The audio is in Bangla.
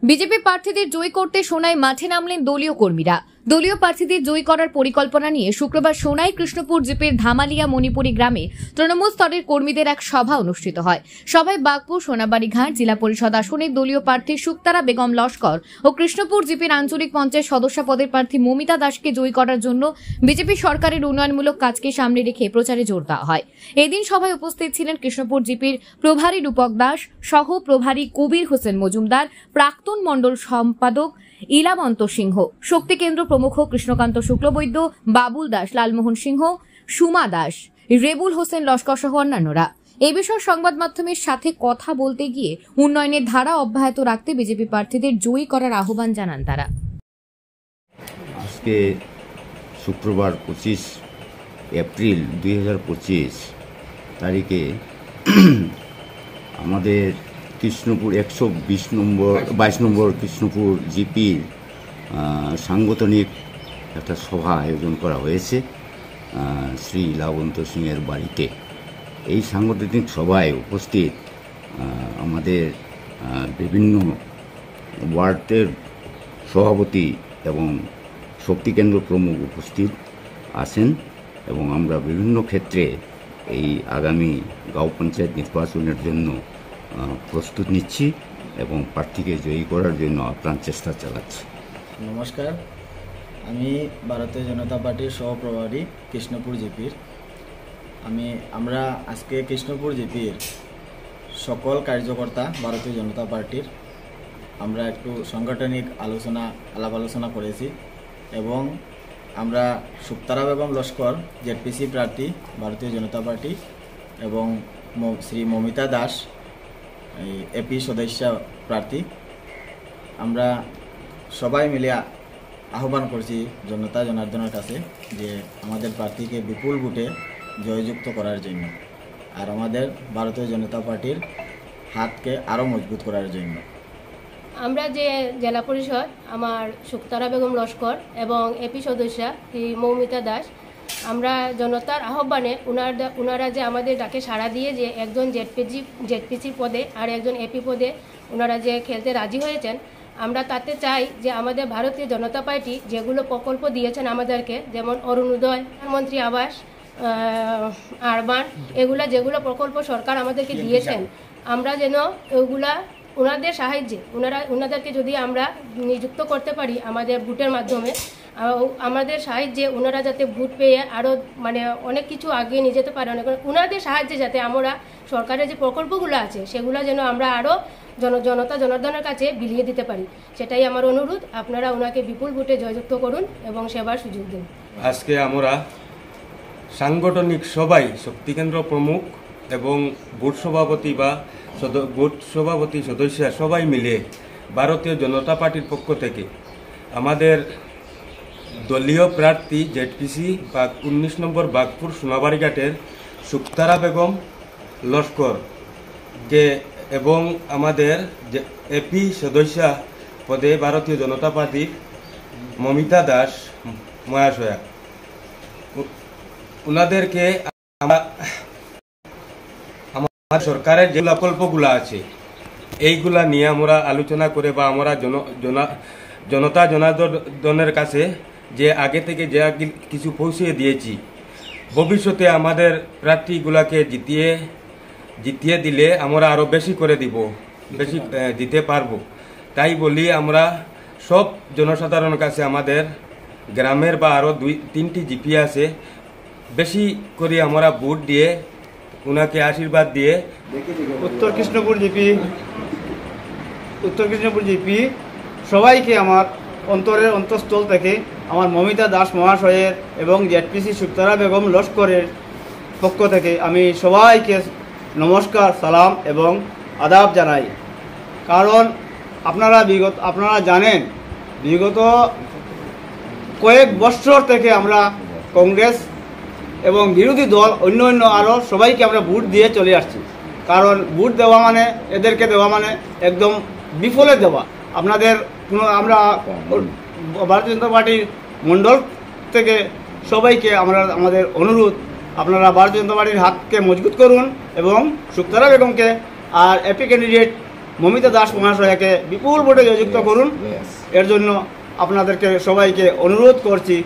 বিজেপি প্রার্থীদের জয়ী করতে সোনাই মাঠে নামলেন দলীয় কর্মীরা। দলীয় প্রার্থীদের জয়ী করার পরিকল্পনা নিয়ে শুক্রবার সোনাই কৃষ্ণপুর জিপির ধামালিয়া মণিপুরি গ্রামে তৃণমূল স্তরের কর্মীদের এক সভা অনুষ্ঠিত হয়। সভায় বাগপুর, সোনাবাড়িঘাট জেলা পরিষদ আসনের দলীয় প্রার্থী শুক্তারা বেগম লস্কর ও কৃষ্ণপুর জিপির আঞ্চলিক পঞ্চায়েত সদস্য পদের প্রার্থী মমিতা দাসকে জয়ী করার জন্য বিজেপি সরকারের উন্নয়নমূলক কাজকে সামনে রেখে প্রচারে জোর দেওয়া হয়। এদিন সভায় উপস্থিত ছিলেন কৃষ্ণপুর জিপির প্রভারী রূপক দাস সহ প্রভারী কবির হোসেন মজুমদার, প্রাক্তন মণ্ডল সম্পাদক ইলাবন্ত সিংহ, শক্তি কেন্দ্র প্রমুখ কৃষ্ণকান্ত শুক্লবৈদ্য, বাবুল দাস, লালমোহন সিংহ, সুমা দাস, রেবুল হোসেন লস্কর সহ অন্যান্যরা। এই বিষয়ে সংবাদ মাধ্যমের সাথে কথা বলতে গিয়ে উন্নয়নের ধারা অব্যাহত রাখতে বিজেপি প্রার্থীদের জয়ী করার আহ্বান জানান তারা। আজকে শুক্রবার 25 এপ্রিল 2025 তারিখে আমাদের কৃষ্ণপুর 122 নম্বর কৃষ্ণপুর জিপির সাংগঠনিক একটা সভা আয়োজন করা হয়েছে শ্রী লাবন্ত সিংয়ের বাড়িতে। এই সাংগঠনিক সভায় উপস্থিত আমাদের বিভিন্ন ওয়ার্ডের সভাপতি এবং শক্তি কেন্দ্র প্রমুখ উপস্থিত আছেন এবং আমরা বিভিন্ন ক্ষেত্রে এই আগামী গাঁও পঞ্চায়েত নির্বাচনের জন্য প্রস্তুত নিচ্ছি এবং প্রার্থীকে জয়ী করার জন্য আপ্রাণ চেষ্টা চালাচ্ছি। নমস্কার, আমি ভারতীয় জনতা পার্টির সহপ্রভারী কৃষ্ণপুর জিপির। আমরা আজকে কৃষ্ণপুর জিপির সকল কার্যকর্তা ভারতীয় জনতা পার্টির আমরা একটু সাংগঠনিক আলাপ আলোচনা করেছি এবং আমরা শুক্তারা বেগম লস্কর জেডপিসি প্রার্থী ভারতীয় জনতা পার্টি এবং শ্রী মমিতা দাস এপি সদস্য প্রার্থী আমরা সবাই মিলে আহ্বান করছি জনতা জনার্দনের কাছে যে আমাদের প্রার্থীকে বিপুল ভোটে জয়যুক্ত করার জন্য আর আমাদের ভারতীয় জনতা পার্টির হাতকে আরও মজবুত করার জন্য। আমরা যে জেলা পরিষদ আমার শুক্তারা বেগম লস্কর এবং এপি সদস্য মৌমিতা দাস, আমরা জনতার আহ্বানে ওনারা যে আমাদের ডাকে সাড়া দিয়ে যে একজন জেডপিসি পদে আর একজন এপি পদে ওনারা যে খেলতে রাজি হয়েছেন, আমরা তাতে চাই যে আমাদের ভারতীয় জনতা পার্টি যেগুলো প্রকল্প দিয়েছেন আমাদেরকে, যেমন অরুণোদয়, প্রধানমন্ত্রী আবাস, আরবান, যেগুলো প্রকল্প সরকার আমাদেরকে দিয়েছেন, আমরা যেন ওইগুলা ওনাদের সাহায্যে ওনাদেরকে যদি আমরা নিযুক্ত করতে পারি আমাদের ভোটের মাধ্যমে, আমাদের সাহায্যে ওনারা যাতে ভোট পেয়ে আরও অনেক কিছু আগিয়ে নিয়ে যেতে পারে, ওনাদের সাহায্যে যাতে আমরা সরকারের যে প্রকল্পগুলো আছে সেগুলো যেন আমরা আরও জনতা জনার্দনের কাছে বিলিয়ে দিতে পারি, সেটাই আমার অনুরোধ। আপনারা ওনাকে বিপুল ভোটে জয়যুক্ত করুন এবং সেবার সুযোগ দিন। আজকে আমরা সাংগঠনিক সবাই শক্তি কেন্দ্র প্রমুখ এবং বুথ সভাপতি সদস্য সবাই মিলে ভারতীয় জনতা পার্টির পক্ষ থেকে আমাদের দলীয় প্রার্থী জেডপিসি 19 নম্বর বাগপুর সোনাবাড়িঘাটের শুক্তারা বেগম লস্করকে এবং আমাদের এপি সদস্য পদে ভারতীয় জনতা পার্টির মমিতা দাস মহাশয়া, ওনাদেরকে আমার সরকারের যে প্রকল্পগুলো আছে এইগুলা নিয়ে আমরা আলোচনা করে বা আমরা জনতা জনার্দনের কাছে যে আগে থেকে যে কিছু পৌঁছিয়ে দিয়েছি, ভবিষ্যতে আমাদের প্রার্থীগুলাকে জিতিয়ে দিলে আমরা আরও বেশি করে বেশি দিতে পারবো। তাই বলি আমরা সব জনসাধারণের কাছে আমাদের গ্রামের বা আরও 2-3টি জিপি আছে, বেশি করে আমরা ভোট দিয়ে ওনাকে আশীর্বাদ দিয়ে উত্তর কৃষ্ণপুর জিপি সবাইকে আমার অন্তরের অন্তঃস্থল থেকে আমার মমিতা দাস মহাশয়ের এবং জেডপিসি শুক্তারা বেগম লস্করের পক্ষ থেকে আমি সবাইকে নমস্কার, সালাম এবং আদাব জানাই। কারণ আপনারা জানেন বিগত কয়েক বছর থেকে আমরা কংগ্রেস এবং বিরোধী দল অন্য আরও সবাইকে আমরা ভোট দিয়ে চলে আসছি। কারণ ভোট দেওয়া মানে এদেরকে দেওয়া মানে একদম বিফলে দেওয়া। আমরা ভারতীয় জনতা পার্টির মণ্ডল থেকে সবাইকে আমাদের অনুরোধ, আপনারা ভারতীয় জনতা পার্টির হাতকে মজবুত করুন এবং শুক্তারা বেগমকে আর এপি ক্যান্ডিডেট মমিতা দাস মহাশয়াকে বিপুল ভোটে জয়যুক্ত করুন। এর জন্য আপনাদেরকে সবাইকে অনুরোধ করছি।